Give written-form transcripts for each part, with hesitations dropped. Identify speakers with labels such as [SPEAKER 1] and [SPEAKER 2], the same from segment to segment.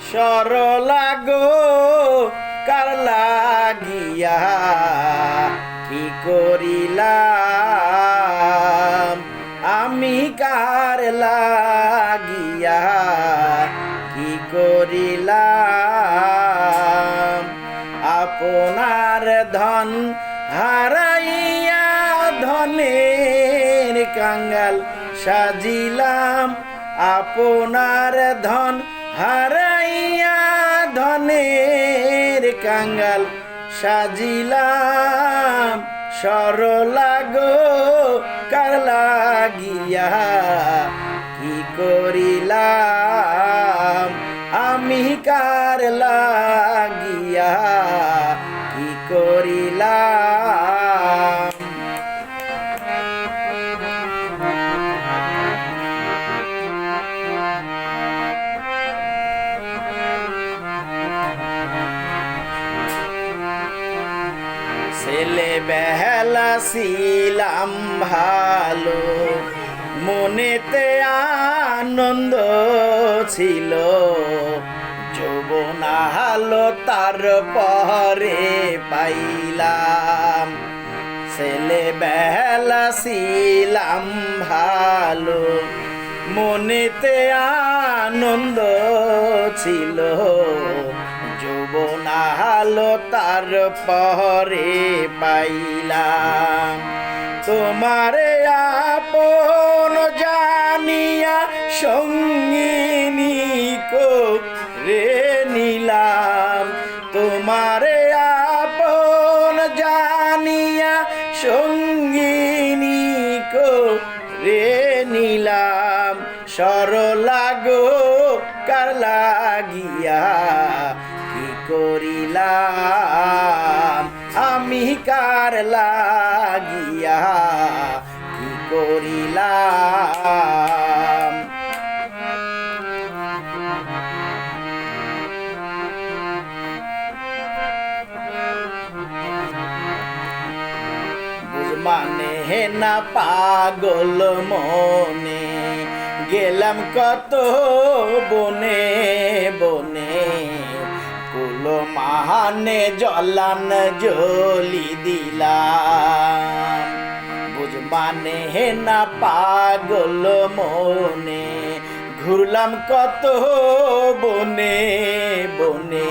[SPEAKER 1] সরলা গো কার লাগিয়া কি করিলাম আমি কার লাগিয়া কি করিলাম আপনার ধন হারাইয়া ধনের কাঙ্গাল সাজিলাম আপনার ধন হারাইয়া ধনের কাঙ্গাল সাজিলাম সরলা গো কার লাগিয়া কি করিলাম আমি কার লাগিয়া কি করিলাম ছেলে বেলা ছিলাম ভালো মনেতে আনন্দ ছিল যৌবন হালো তার পরে পাইলাম ছেলে বেলা ছিলাম ভালো মনেতে আনন্দ ছিল যৌবন হালো তার পরে পাইলাম তোমারে আপন জানিয়া সঙ্গিনী রে নিলাম তোমারে আপন জানিয়া সঙ্গিনী রে নিলাম সরলা গো কার লাগিয়া কি করিলাম আমি কার লাগিয়া কি করিলাম মানে না পাগল মনে গেলাম কত বনে বনে কুলো মাহানে জলান জলি দিলাম বুঝবানে না পাগল মনে ঘুরলাম কত বনে বনে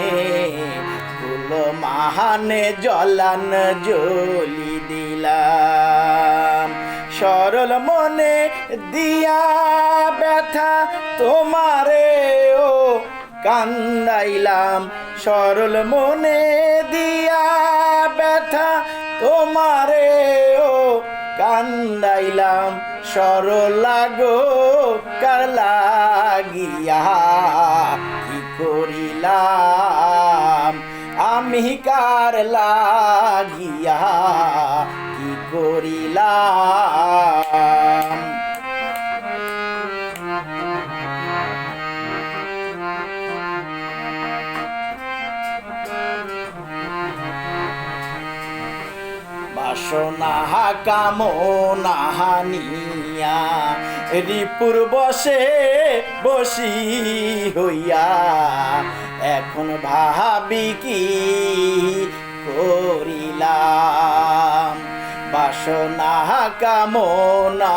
[SPEAKER 1] কুলো মাহানে জলান জলি দিলাম সরল মনে দিয়া ব্যথা তোমারে ও কান্দাইলাম সরল মনে দিয়া ব্যথা তোমারে ও কান্দাইলাম সরলা গো কার লাগিয়া কি করিলাম আমি কার লাগিয়া কি করিলাম বাসনা কামনা নিয়া রিপুর বসে বসি হইয়া এখন ভাবি কি করিলাম বাসনা কামনা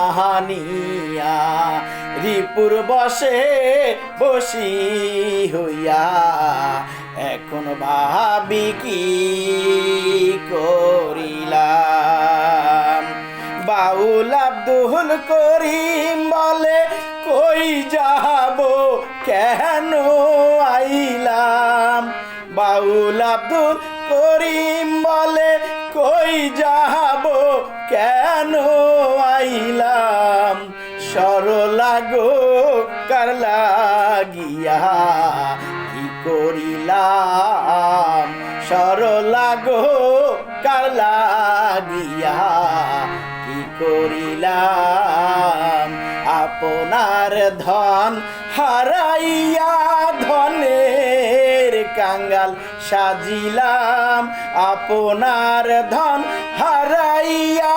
[SPEAKER 1] নিয়া রিপুর বসে বসি হইয়া এখন ভাবি কি করিলাম বাউল আব্দুল করিম বলে কই যাব কেন আইলাম বাউল আব্দুল করিম বলে কই যাব কেন আইলাম সরলা গো কার লাগিয়া কি করিলাম সরলা গো কার লাগিয়া কি করিলাম আপনার ধন হারাইয়া ধনের কাঙ্গাল সাজিলাম আপনার ধন হারাইয়া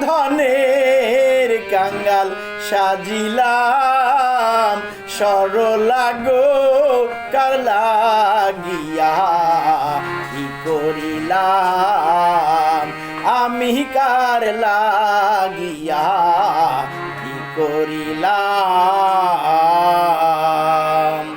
[SPEAKER 1] ধনের কাঙ্গাল সাজিলাম সরলা গো কার লাগিয়া কি করিলাম আমি কার লাগিয়া কি করিলাম